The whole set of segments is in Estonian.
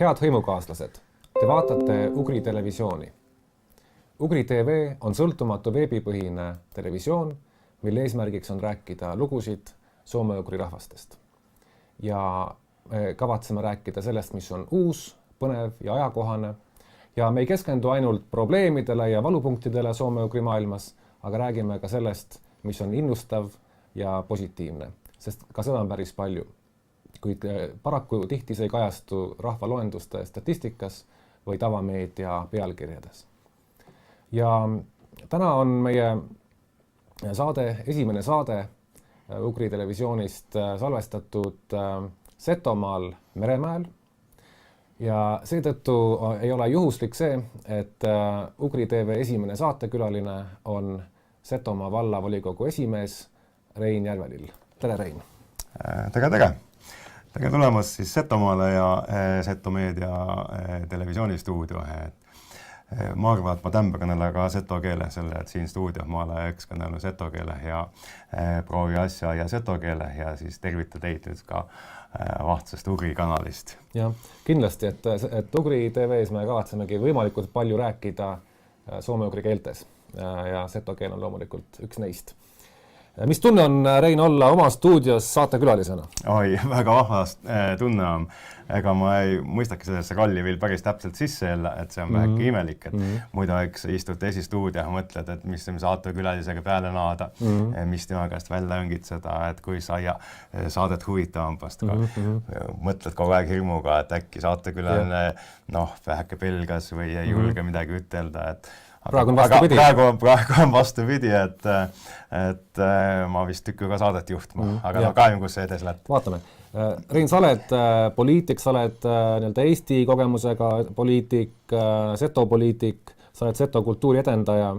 Head hõimukaaslased, te vaatate Ugri televisiooni. Ugri TV on sõltumatu veebipõhine televisioon, mille eesmärgiks on rääkida lugusid soome-ugri rahvastest. Ja me kavatseme rääkida sellest, mis on uus, põnev ja ajakohane. Ja me ei keskendu ainult probleemidele ja valupunktidele soome-ugri maailmas, aga räägime ka sellest, mis on innustav ja positiivne, sest ka seda on päris palju. Kuid paraku tihti see ei kajastu rahvaloenduste statistikas või tavameedia pealkirjades. Ja täna on meie esimene saade Ugri televisioonist salvestatud Setomaal Meremäel. Ja seetõttu ei ole juhuslik see, et Ugri TV esimene saatekülaline on Setomaa vallavolikogu esimees Rein Järvelill. Tere, Rein! Tere! Tere tulemast siis Setomaale ja Seto Meedia televisioonistuudio. Ma arvan, et ma tämba kõnele ka seto keele selle, et siin stuudio ma olen üks kõnelu seto keele ja proovi asja ja seto keele ja siis tervita teid nüüd ka vahtsest Ugri kanalist. Ja kindlasti, et Ugri TVs me kavatsemegi võimalikult palju rääkida soome-ugri keeltes ja seto keel on loomulikult üks neist. Mis tunne on, Rein, olla oma stuudios saatekülalisena? Oi, väga vahvast tunne on. Ega ma ei mõistaki sellesse rolli veel päris täpselt sisse jälle, et see on väheke imelik, et muidu üks istud esistuudio ja mõtled, et mis saatekülalisega peale naada, mis tema käest välja õngitseda, et kui saia saadet huvitavampast ka. Mõtled kogu aeg hirmuga, et äkki saatekülaline väheke pelgas või ei julge midagi ütelda, et Praegu on vastupidi, et ma vist tükku ka saadet juhtma, aga kahjuks kus see edes lätt. Vaatame. Rein, sa oled poliitik, sa oled Eesti kogemusega poliitik, seto poliitik, sa oled seto kultuuri edendaja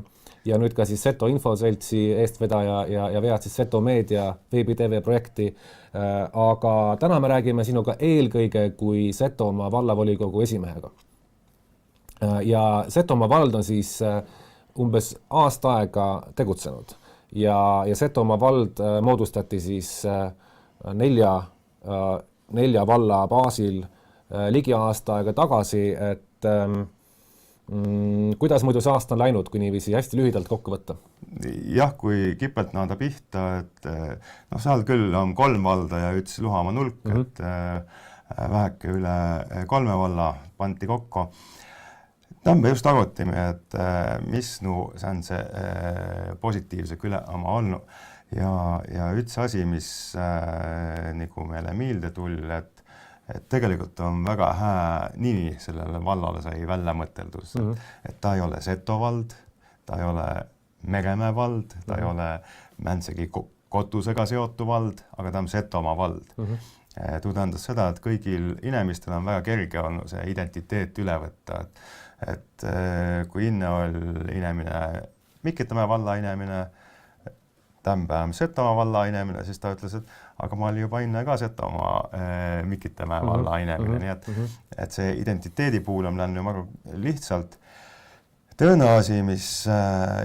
ja nüüd ka siis seto infoseltsi eestvedaja ja vead siis Seto Meedia veebi-TV projekti. Aga täna me räägime sinuga eelkõige kui Setomaa vallavolikogu esimehega. Ja Setomaa vald on siis umbes aasta aega tegutsenud ja Setomaa vald moodustati siis nelja valla baasil ligi aasta aega tagasi, et kuidas muidu see aasta on läinud, kui niiviisi hästi lühidalt kokku võtta? Jah, kui kipelt naada pihta, et seal küll on 3 valda ja üks Luhamaa nulk, et väheke üle 3 valla panti kokku. Me just arutime, et mis see on see positiivse küle oma olnud ja üks asi, mis nagu meile meelde tuli, et tegelikult on väga hää nimi sellele vallale sai välja mõteldus, et ta ei ole Seto vald, ta ei ole Meremäe vald, ta ei ole Mäntsegi kotusega seotu vald, aga ta on Setomaa vald. Tuu tähendas seda, et kõigil inimestel on väga kerge olnud see identiteet üle võtta, et kui inne oli inimene, Mikitamäe valla inimene, tämpäev Setomaa valla inimene, siis ta ütles, et aga ma olin juba inne ka Setomaa Mikitamäe valla inimene, nii et see identiteedi puhul on läinud väga lihtsalt. Tõene asi, mis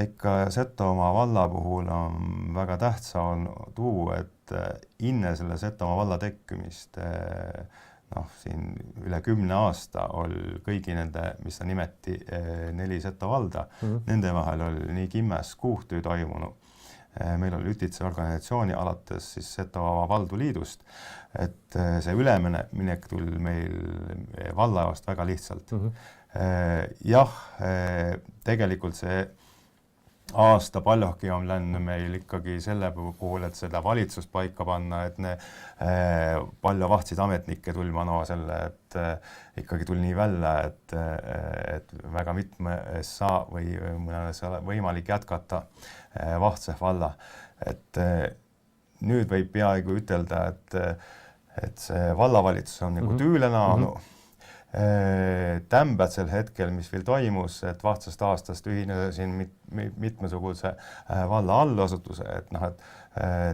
ikka Setomaa valla puhul on väga tähtsa on tuu, et inne selle Setomaa valla tekkimist siin üle 10 aasta oli kõigi nende, mis ta nimeti 4 Seto valda, nende vahel oli nii kimmes kuuhtöö toimunud. Meil oli ütitse organisatsiooni alates siis Seto valdu liidust, et see üleminek tuli meil valla jaost väga lihtsalt. Jah, tegelikult see aasta paljuhki on läinud meil ikkagi selle puhul, et seda valitsust paika panna, et palju vahtsid ametnikke tuli mano selle, et ikkagi tuli nii välja, et väga mitmes saa või mõnes võimalik jätkata vahtse valla. Et nüüd võib peaaegu ütelda, et see vallavalitsus on nagu tüüle naanu. Tämbät sel hetkel, mis veel toimus, et vahtsast aastast ühinesin mitmesuguse valla allasutuse, et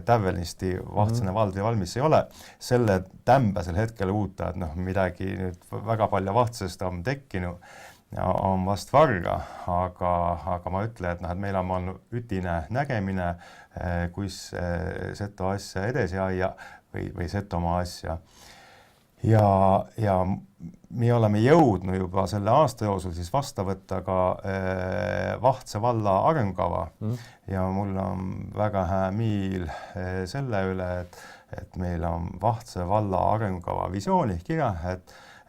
tävelisti vahtsane vald või valmis ei ole. Selle tämbəsel hetkel uutta, et midagi nüüd väga palju vahtsest on tekkinud ja on vast varga, aga ma ütlen, et meil on olnud ütine nägemine, kus Seto asja edasi aia või Setomaa asja. ja me oleme jõudnud juba selle aasta jooksul siis vastu võtta ka Vahtse valla arengukava ja mul on väga hea miil selle üle, et meil on Vahtse valla arengukava visiooni kirja,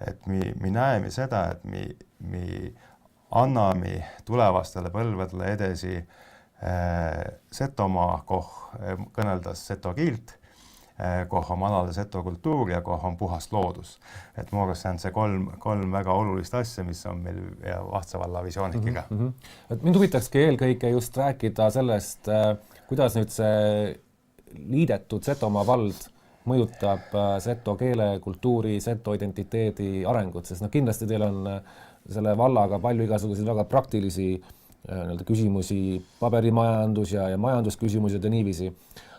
et me näeme seda, et me anname tulevastele põlvedele edasi Setomaa, koh kõneldas seto kiilt, koh on alale seto kultuur ja koh on puhas loodus. Et mu arust see on see kolm väga olulist asja, mis on meil Vahtse valla visiooni kirja. Et mind huvitakski eelkõige just rääkida sellest, kuidas nüüd see liidetud Setomaa vald mõjutab seto keele, kultuuri, seto identiteedi arengut, sest kindlasti teil on selle vallaga palju igasuguseid väga praktilisi küsimusi, paberimajandus ja majandusküsimused ja niiviisi.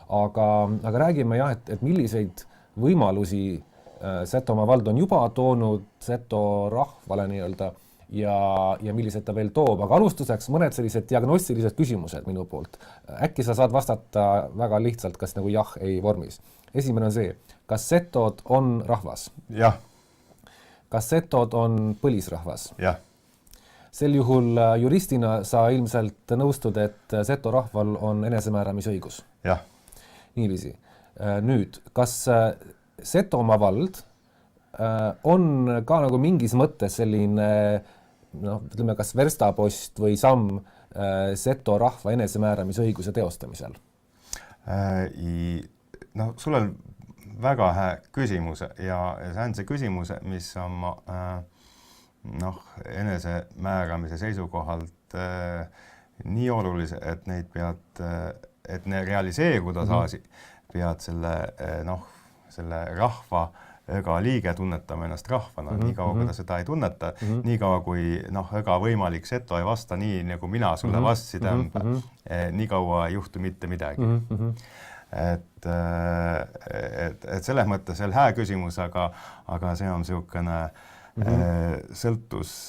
Aga räägime jah, et milliseid võimalusi Setomaa vald on juba toonud seto rahvale nii-öelda ja milliseid ta veel toob. Aga alustuseks mõned sellised diagnostilised küsimused minu poolt. Äkki sa saad vastata väga lihtsalt, kas nagu jah, ei vormis. Esimene on see, kas setod on rahvas? Jah. Kas setod on põlisrahvas? Jah. Sel juhul juristina sa ilmselt nõustud, et seto rahval on enesemääramisõigus. Jah. Niiviisi. Nüüd, kas Setomaa vald on ka nagu mingis mõttes selline, ütleme, kas verstapost või samm seto rahva enesemääramisõiguse teostamisel? Sul on väga hea küsimus ja see on see küsimus, mis on enesemääramise seisukohalt nii olulise, et neid et ne realiseeruda saasi, pead selle rahva õga liige tunnetama ennast rahvana, nii kaua, kui ta seda ei tunneta, nii kaua, kui õga võimalik seto ei vasta nii, nagu mina sulle vastasin, nii kaua ei juhtu mitte midagi. Et selles mõttes see on hea küsimus, aga see on niisugune sõltus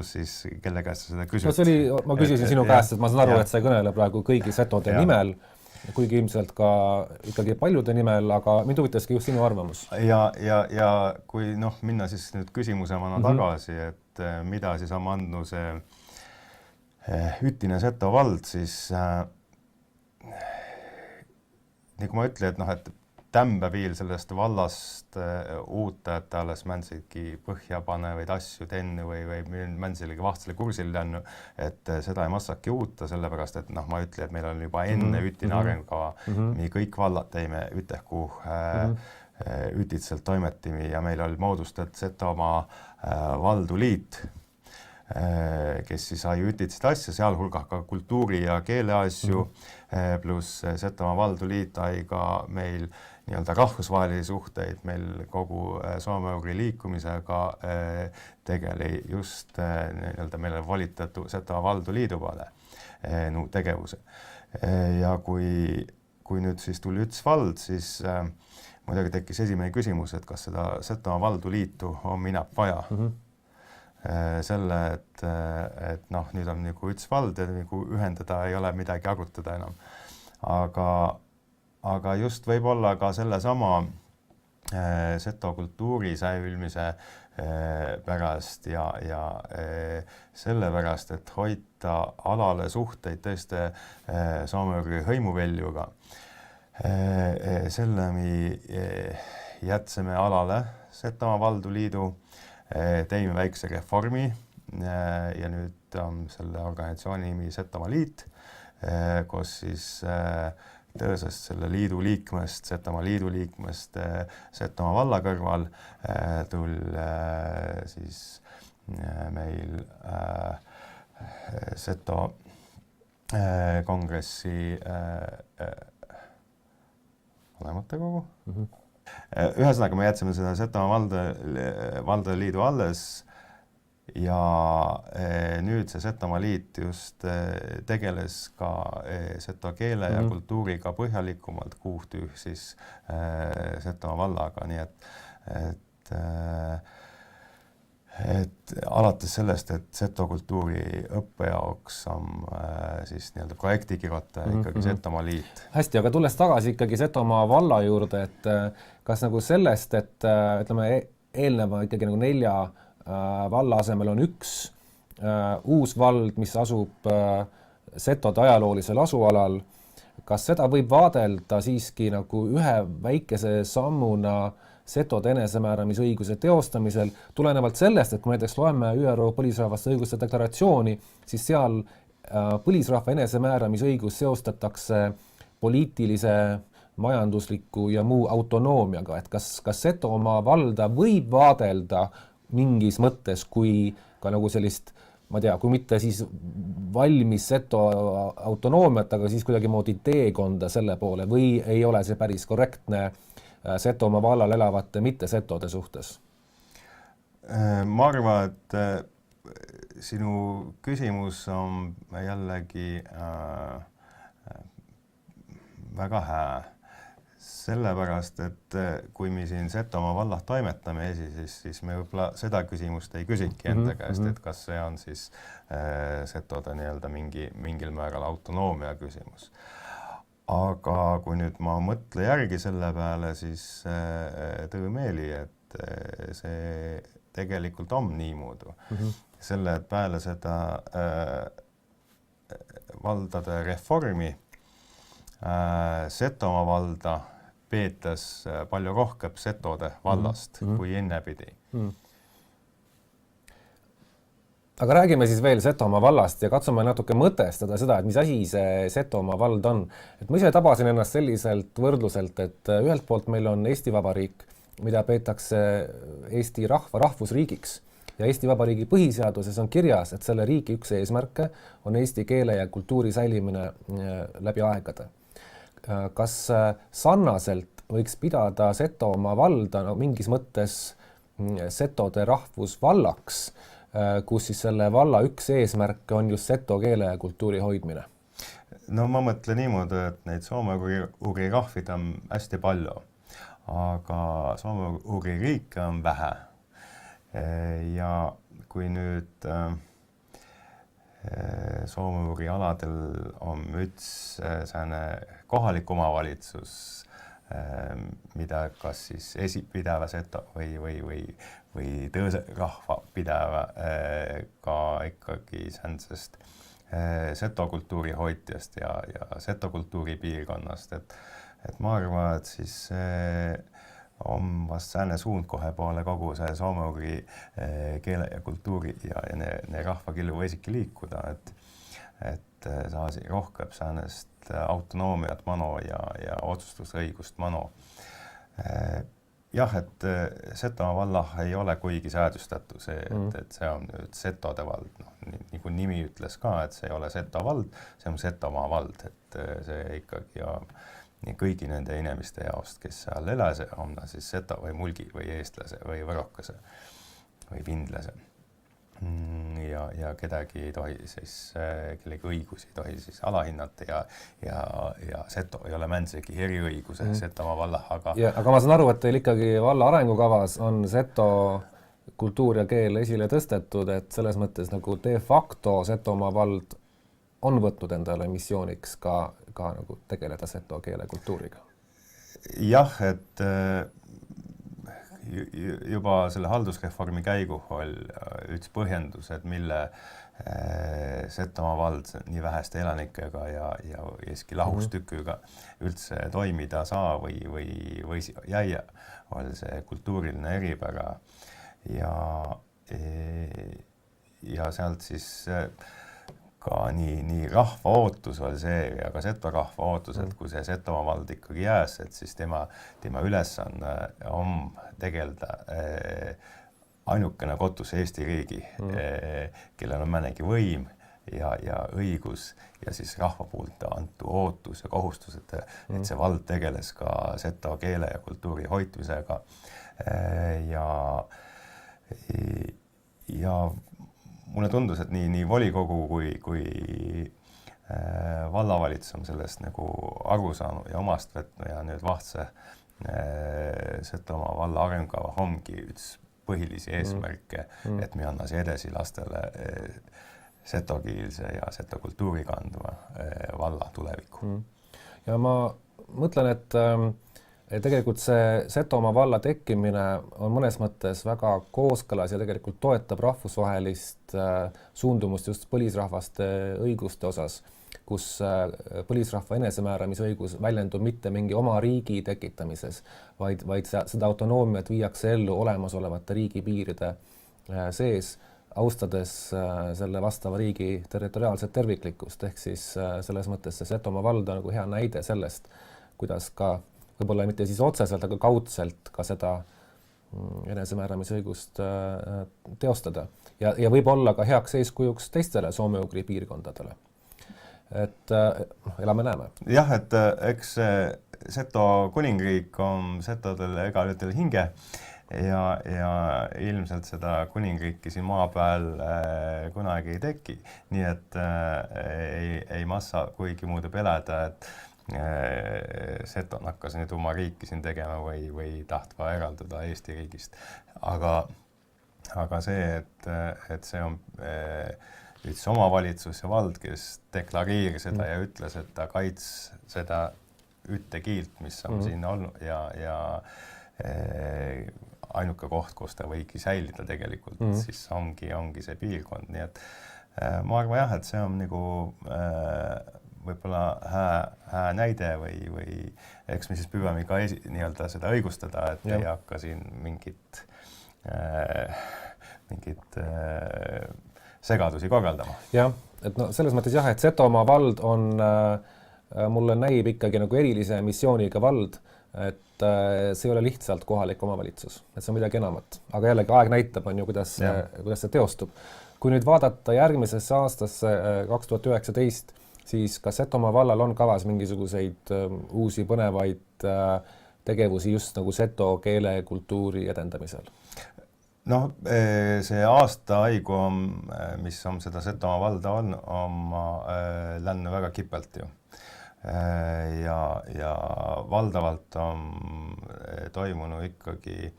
siis, kelle käest seda küsisid. Ma küsisin sinu käest, et ma saan aru, et sa ei kõnele praegu kõigi setode nimel, kuigi ilmselt ka ikkagi paljude nimel, aga mind huvitaski just sinu arvamus. Ja kui minna siis nüüd küsimusemana tagasi, et mida siis on andnud see Ütine seto vald, siis nagu ma ütlen, et tämbeviil sellest vallast uutta, et alles mändsigi põhja panevaid asju tennu või mändsilegi vahtsele kursile tennu, et seda ei massaki uutta, sellepärast, et ma ütlen, et meil on juba enne Ütine arengukava, me kõik vallad teime Ütehku ütitselt toimetimi ja meil oli moodustatud Setomaa valdu liit, kes siis sai ütitsid asja, sealhulgas ka kultuuri ja keele asju, pluss Setomaa valdu liit sai ka meil nii-öelda rahvusvahelisi suhteid, meil kogu soome-ugri liikumisega tegeli just nii-öelda meile volitatud Setomaa valdu liidu peale tegevuse. Ja kui nüüd siis tuli üks vald, siis muidugi tekkis esimene küsimus, et kas seda Setomaa valdu liitu on minab vaja. Selle, et nüüd on nagu üks vald ja nagu ühendada ei ole midagi arutada enam. Aga just võib-olla ka selle sama seto kultuuri säilmise pärast ja sellepärast, et hoida alale suhteid tõesti soome-ugri hõimuväljuga. Selle me jätsime alale Setomaa valdu liidu, teime väikse reformi ja nüüd on selle organisatsiooni nimi Setomaa liit, kus siis tõesest selle liidu liikmest, Setomaa liidu liikmest Setomaa valla kõrval tuli siis meil Seto kongressi vanematekogu. Ühesõnaga me jätsime seda Setomaa valdade liidu alles ja nüüd see Setomaa liit just tegeles ka seto keele ja kultuuriga põhjalikumalt kuuhtüh siis Setomaa vallaga, nii et et alates sellest, et seto kultuuri õppe jaoks on siis nii-öelda projektikirjutaja ikkagi Setomaa liit. Hästi, aga tulles tagasi ikkagi Setomaa valla juurde, et kas nagu sellest, et ütleme eelneva ikkagi nagu 4 valla asemel on üks uus vald, mis asub setode ajaloolisel asualal, kas seda võib vaadelda siiski nagu ühe väikese sammuna setode enesemääramisõiguse teostamisel, tulenevalt sellest, et kui näiteks loeme ÜRO põlisrahvaste õiguste deklaratsiooni, siis seal põlisrahva enesemääramisõigus seostatakse poliitilise, majandusliku ja muu autonoomiaga, et kas Setomaa valda võib vaadelda mingis mõttes kui ka nagu sellist, ma tea, kui mitte siis valmis seto autonoomiat, aga siis kuidagimoodi teekonda selle poole või ei ole see päris korrektne Setomaa vallal elavate mitte-setode suhtes? Ma arvan, et sinu küsimus on jällegi väga hää. Sellepärast, et kui me siin Setomaa vallah toimetame siis me võib-olla seda küsimust ei küsiki enda käest, et kas see on siis setode nii-öelda mingil määral autonoomia küsimus. Aga kui nüüd ma mõtle järgi selle peale, siis tõemeeli, et see tegelikult on niimoodi. Selle, et peale seda valdade reformi Setomaa valda peetas palju rohkem setode vallast kui enne pidi. Aga räägime siis veel Setomaa vallast ja katsume natuke mõtestada seda, et mis asi see Setomaa vald on. Et ma ise tabasin ennast selliselt võrdluselt, et ühelt poolt meil on Eesti Vabariik, mida peetakse Eesti rahva rahvusriigiks ja Eesti Vabariigi põhiseaduses on kirjas, et selle riigi üks eesmärke on eesti keele ja kultuuri säilimine läbi aegade. Kas sarnaselt võiks pidada Setomaa valda mingis mõttes setode rahvusvallaks, kus siis selle valla üks eesmärk on just seto keele ja kultuuri hoidmine? No ma mõtlen niimoodi, et neid soome-ugri rahvid on hästi palju, aga soome-ugri riike on vähe. Ja kui nüüd soome-ugri aladel on üks sääne kohalik omavalitsus, mida kas siis esipideva seto või tõõse rahva pideva ka ikkagi säändsest setokultuuri hoidjast ja setokultuuri piirkonnast, et ma arvan, et siis on vast sääne suund kohe poole kogu see soome-ugri keele ja kultuuri ja ne rahvakillu võisiki liikuda, et saasi rohkem säänest autonoomiat mano ja otsustusõigust mano. Jah, et Setomaa vallah ei ole kuigi säädustatu see, et see on nüüd setode vald. Nagu nimi ütles ka, et see ei ole seto vald, see on Setomaa vald, et see ikkagi nii kõigi nende inimeste jaost, kes seal elas, on siis seto või mulgi või eestlase või võrokase või vindlase. Ja kedagi ei tohi siis, kellegi õigusi ei tohi siis alahinnata ja seto ei ole mändsegi eriõiguse Setomaa vallah, aga ma saan aru, et teil ikkagi valla arengukavas on seto kultuur ja keel esile tõstetud, et selles mõttes nagu de facto Setomaa vald on võtnud endale missiooniks ka nagu tegeleda seto keele kultuuriga. Jah, et juba selle haldusreformi käigu oli üks põhjendus, et mille Setomaa vald nii väheste elanikega ja eski lahustüküga üldse toimida saa või jäia, oli see kultuuriline eripära ja sealt siis ka nii rahva ootus oli see ja ka seto rahva ootus, et kui see Setomaa vald ikkagi jääs, et siis tema ülesanne on tegeleda ainukene kotus Eesti riigi, kellel on mõnegi võim ja õigus ja siis rahva poolt antu ootus ja kohustus, et see vald tegeles ka seto keele ja kultuuri hoidmisega ja mulle tundus, et nii volikogu kui vallavalitsus on sellest nagu aru saanud ja omast võtnud ja nüüd vahtse Setomaa valla arengukava ongi üks põhilisi eesmärke, et me annas edasi lastele setokiilse ja setokultuuri kandva valla tulevikku. Ja ma mõtlen, et tegelikult see Setomaa valla tekkimine on mõnes mõttes väga kooskõlas ja tegelikult toetab rahvusvahelist suundumust just põlisrahvaste õiguste osas, kus põlisrahva enesemääramisõigus väljendub mitte mingi oma riigi tekitamises, vaid seda autonoomiat viiakse ellu olemasolevate riigipiiride sees, austades selle vastava riigi territoriaalset terviklikkust, ehk siis selles mõttes see Setomaa vald on nagu hea näide sellest, kuidas ka võib-olla mitte siis otseselt, aga kaudselt ka seda enesemääramisõigust teostada ja võib-olla ka heaks eeskujuks teistele soome-ugri piirkondadele. Et elame-näeme. Jah, et eks Seto kuningriik on setodele egalütel hinge ja ilmselt seda kuningriiki siin maa peal kunagi ei teki. Nii et ei massa kuigi muude peleda, et Seton hakkas nüüd oma riiki siin tegema või tahtva eralduda Eesti riigist. Aga see, et see on üks omavalitsus ja vald, kes deklareeris seda ja ütles, et ta kaits seda ütte kiilt, mis on siin olnud ja ainuke koht, kus ta võigi säilida tegelikult, siis ongi see piirkond. Nii et ma arvan jah, et see on nagu võib-olla hää näide või eks me siis püüame ka nii-öelda seda õigustada, et ei hakka siin mingit segadusi korraldama. Jah, et no selles mõttes jah, et Setomaa vald on, mulle näib ikkagi nagu erilise missiooniga vald, et see ei ole lihtsalt kohalik omavalitsus, et see on midagi enamat. Aga jällegi aeg näitab, on ju, kuidas see teostub. Kui nüüd vaadata järgmisesse aastasse 2019, siis ka Setomaa vallal on kavas mingisuguseid uusi põnevaid tegevusi just nagu seto keele kultuuri edendamisel? Noh, see aastahaigu, mis on seda Setomaa valda on läinud väga kipelt ju. Ja valdavalt on toimunud ikkagi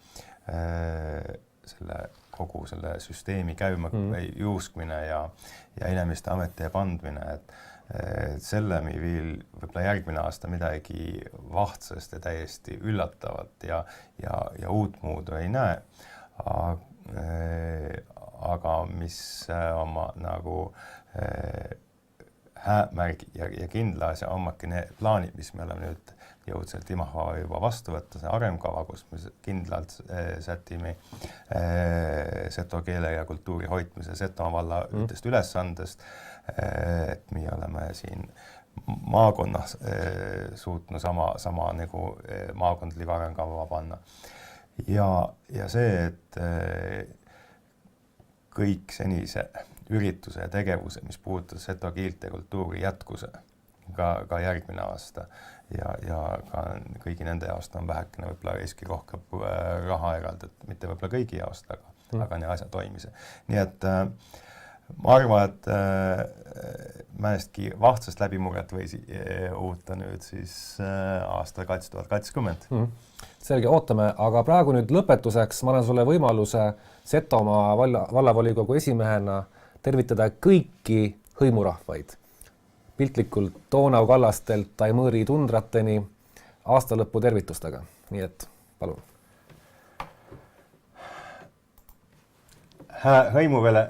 kogu selle süsteemi käima juuskmine ja inimeste ametisse pandmine, et sellemi veel võib-olla järgmine aasta midagi vahtsest ja täiesti üllatavat ja uut muudu ei näe. Aga mis oma nagu häämärgi ja kindla asja ommaki need plaanid, mis me oleme nüüd jõudselt imahva juba vastu võtta, see arengukava, kus me kindlalt sätime seto keele ja kultuuri hoidmise Setomaa valla ühtest ülesandest, et me oleme siin maakonnas suutnud sama nagu maakondliku arengukava panna. Ja see, et kõik senise ürituse ja tegevuse, mis puudutas seto keelt ja kultuuri jätkuse ka järgmine aasta ja ka kõigi nende jaost on vähekene võib-olla riski rohkem raha eraldatud, mitte võib-olla kõigi jaost, aga nii asja toimise. Nii et ma arvan, et mõnestki vahtsast läbimurret võisi oota nüüd siis aasta 2020. Selge, ootame, aga praegu nüüd lõpetuseks ma annan sulle võimaluse Setomaa vallavolikogu esimehena tervitada kõiki hõimurahvaid. Piltlikult Donau kallastelt Taimõri tundrateni aastalõppu tervitustega. Nii et palun. Hõimuvele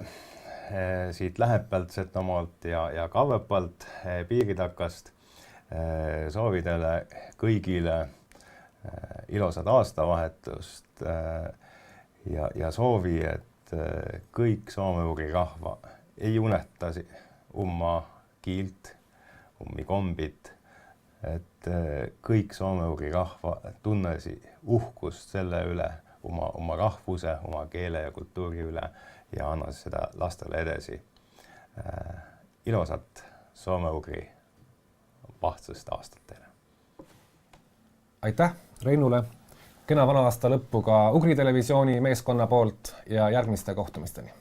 siit Lähepalt, Setomaalt ja Kavepalt piiritakast soovidele kõigile ilosad aastavahetust ja soovi, et kõik soome-ugri rahva ei unetasi oma kiilt, ummi kombit, et kõik soome-ugri rahva tunnesi uhkust selle üle, oma rahvuse, oma keele ja kultuuri üle ja annas seda lastele edasi. Ilosat soome-ugri vahtsast aastat teile. Aitäh Reinule, kena vana aasta lõppu ka Ugri televisiooni meeskonna poolt ja järgmiste kohtumisteni.